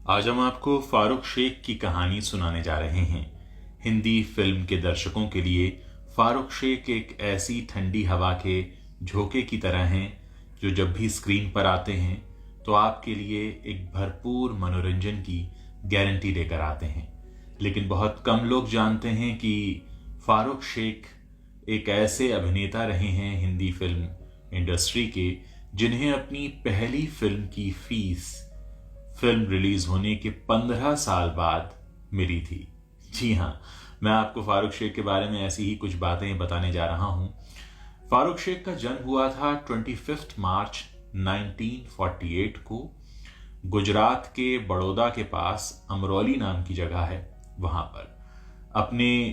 आज हम आपको फारूक शेख की कहानी सुनाने जा रहे हैं। हिंदी फिल्म के दर्शकों के लिए फारूक शेख एक ऐसी ठंडी हवा के झोंके की तरह हैं जो जब भी स्क्रीन पर आते हैं तो आपके लिए एक भरपूर मनोरंजन की गारंटी लेकर आते हैं। लेकिन बहुत कम लोग जानते हैं कि फारूक शेख एक ऐसे अभिनेता रहे हैं हिंदी फिल्म इंडस्ट्री के, जिन्हें अपनी पहली फिल्म की फीस फिल्म रिलीज होने के 15 साल बाद मिली थी। जी हाँ, मैं आपको फारूक शेख के बारे में ऐसी ही कुछ बातें बताने जा रहा हूं। फारूक शेख का जन्म हुआ था 25 मार्च 1948 को। गुजरात के बड़ौदा के पास अमरौली नाम की जगह है, वहां पर अपने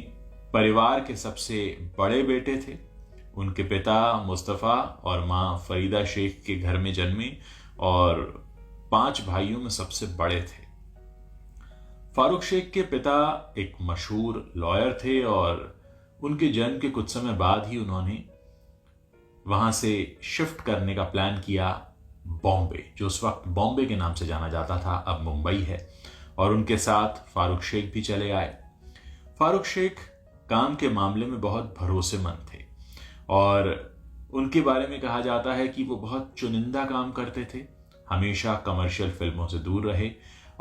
परिवार के सबसे बड़े बेटे थे। उनके पिता मुस्तफ़ा और मां फरीदा शेख के घर में जन्मे और 5 भाइयों में सबसे बड़े थे। फारूक शेख के पिता एक मशहूर लॉयर थे और उनके जन्म के कुछ समय बाद ही उन्होंने वहां से शिफ्ट करने का प्लान किया बॉम्बे, जो उस वक्त बॉम्बे के नाम से जाना जाता था, अब मुंबई है। और उनके साथ फारूक शेख भी चले आए। फारूक शेख काम के मामले में बहुत भरोसेमंद थे और उनके बारे में कहा जाता है कि वो बहुत चुनिंदा काम करते थे, हमेशा कमर्शियल फिल्मों से दूर रहे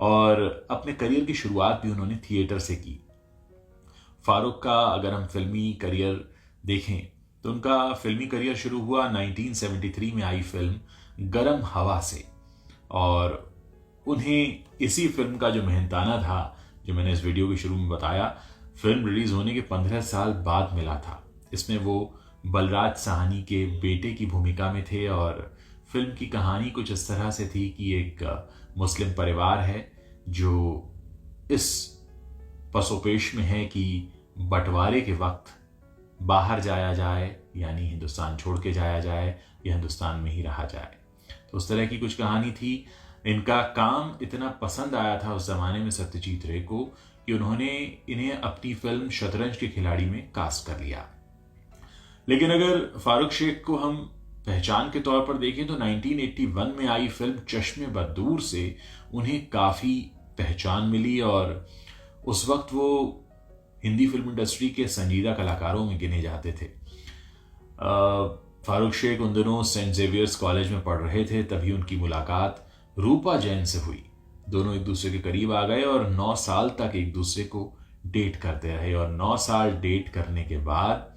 और अपने करियर की शुरुआत भी उन्होंने थिएटर से की। फारूक का अगर हम फिल्मी करियर देखें तो उनका फिल्मी करियर शुरू हुआ 1973 में आई फिल्म गरम हवा से, और उन्हें इसी फिल्म का जो मेहनताना था, जो मैंने इस वीडियो के शुरू में बताया, फिल्म रिलीज होने के 15 साल बाद मिला था। इसमें वो बलराज साहनी के बेटे की भूमिका में थे और फिल्म की कहानी कुछ इस तरह से थी कि एक मुस्लिम परिवार है जो इस पसोपेश में है कि बंटवारे के वक्त बाहर जाया जाए, यानी हिंदुस्तान छोड़ के जाया जाए या हिंदुस्तान में ही रहा जाए। तो उस तरह की कुछ कहानी थी। इनका काम इतना पसंद आया था उस जमाने में सत्यजीत रे को कि उन्होंने इन्हें अपनी फिल्म शतरंज के खिलाड़ी में कास्ट कर लिया। लेकिन अगर फारूक शेख को हम पहचान के तौर पर देखें तो 1981 में आई फिल्म चश्मे बदूर से उन्हें काफी पहचान मिली और उस वक्त वो हिंदी फिल्म इंडस्ट्री के संजीदा कलाकारों में गिने जाते थे। फारूक शेख उन दिनों सेंट जेवियर्स कॉलेज में पढ़ रहे थे, तभी उनकी मुलाकात रूपा जैन से हुई। दोनों एक दूसरे के करीब आ गए और 9 साल तक एक दूसरे को डेट करते रहे और 9 साल डेट करने के बाद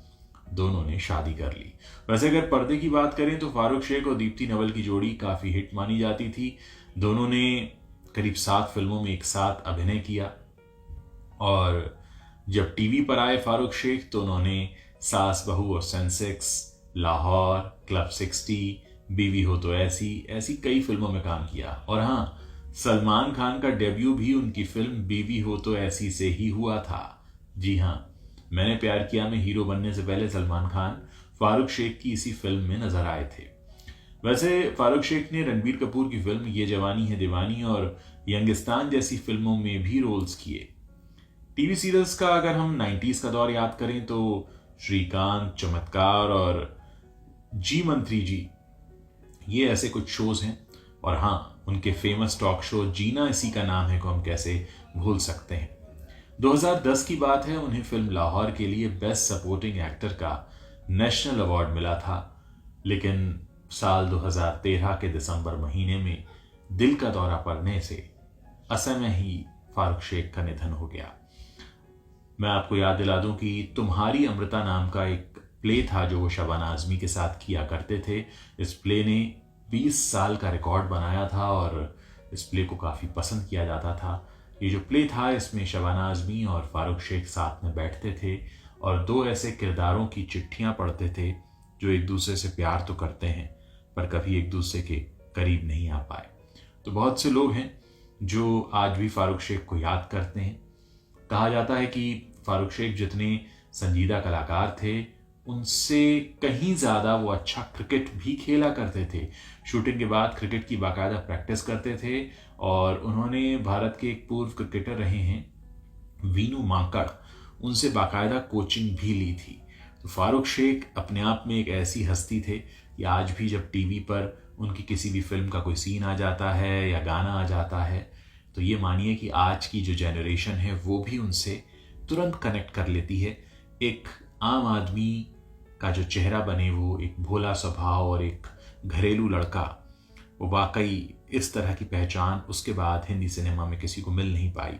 दोनों ने शादी कर ली। वैसे अगर पर्दे की बात करें तो फारूक शेख और दीप्ति नवल की जोड़ी काफी हिट मानी जाती थी। दोनों ने करीब 7 फिल्मों में एक साथ अभिनय किया और जब टीवी पर आए फारूक शेख तो उन्होंने सास बहू और सेंसेक्स, लाहौर, क्लब 60, बीवी हो तो ऐसी ऐसी कई फिल्मों में काम किया। और हाँ, सलमान खान का डेब्यू भी उनकी फिल्म बीवी हो तो ऐसी से ही हुआ था। जी हाँ, मैंने प्यार किया में हीरो बनने से पहले सलमान खान फारूक शेख की इसी फिल्म में नजर आए थे। वैसे फारूक शेख ने रणबीर कपूर की फिल्म ये जवानी है दीवानी और यंगिस्तान जैसी फिल्मों में भी रोल्स किए। टीवी सीरियल्स का अगर हम 90s का दौर याद करें तो श्रीकांत, चमत्कार और जी मंत्री जी, ये ऐसे कुछ शोज हैं। और हाँ, उनके फेमस टॉक शो जीना इसी का नाम है को हम कैसे भूल सकते हैं। 2010 की बात है, उन्हें फिल्म लाहौर के लिए बेस्ट सपोर्टिंग एक्टर का नेशनल अवार्ड मिला था। लेकिन साल 2013 के दिसंबर महीने में दिल का दौरा पड़ने से असमय ही फारूक शेख का निधन हो गया। मैं आपको याद दिला दूं कि तुम्हारी अमृता नाम का एक प्ले था जो वो शबाना आजमी के साथ किया करते थे। इस प्ले ने 20 साल का रिकॉर्ड बनाया था और इस प्ले को काफी पसंद किया जाता था। ये जो प्ले था, इसमें शबाना आजमी और फारूक शेख साथ में बैठते थे और 2 ऐसे किरदारों की चिट्ठियां पढ़ते थे जो एक दूसरे से प्यार तो करते हैं पर कभी एक दूसरे के करीब नहीं आ पाए। तो बहुत से लोग हैं जो आज भी फारूक शेख को याद करते हैं। कहा जाता है कि फारूक शेख जितने संजीदा कलाकार थे, उनसे कहीं ज्यादा वो अच्छा क्रिकेट भी खेला करते थे। शूटिंग के बाद क्रिकेट की बाकायदा प्रैक्टिस करते थे और उन्होंने भारत के एक पूर्व क्रिकेटर रहे हैं वीनू मांकड़, उनसे बाकायदा कोचिंग भी ली थी। तो फारूक शेख अपने आप में एक ऐसी हस्ती थे कि आज भी जब टीवी पर उनकी किसी भी फिल्म का कोई सीन आ जाता है या गाना आ जाता है तो ये मानिए कि आज की जो जनरेशन है वो भी उनसे तुरंत कनेक्ट कर लेती है। एक आम आदमी का जो चेहरा बने, वो एक भोला स्वभाव और एक घरेलू लड़का, वो वाकई इस तरह की पहचान उसके बाद हिंदी सिनेमा में किसी को मिल नहीं पाई।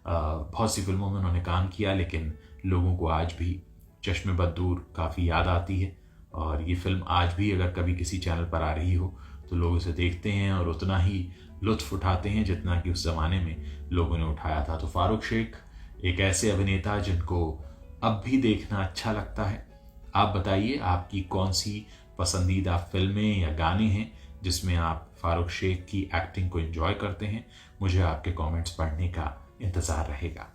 बहुत सी फिल्मों में उन्होंने काम किया, लेकिन लोगों को आज भी चश्मे बददूर काफ़ी याद आती है। और ये फिल्म आज भी अगर कभी किसी चैनल पर आ रही हो तो लोग इसे देखते हैं और उतना ही लुत्फ उठाते हैं जितना कि उस ज़माने में लोगों ने उठाया था। तो फारूक शेख एक ऐसे अभिनेता जिनको अब भी देखना अच्छा लगता है। आप बताइए आपकी कौन सी पसंदीदा फिल्में या गाने हैं जिसमें आप फारूक शेख की एक्टिंग को एंजॉय करते हैं। मुझे आपके कमेंट्स पढ़ने का इंतज़ार रहेगा।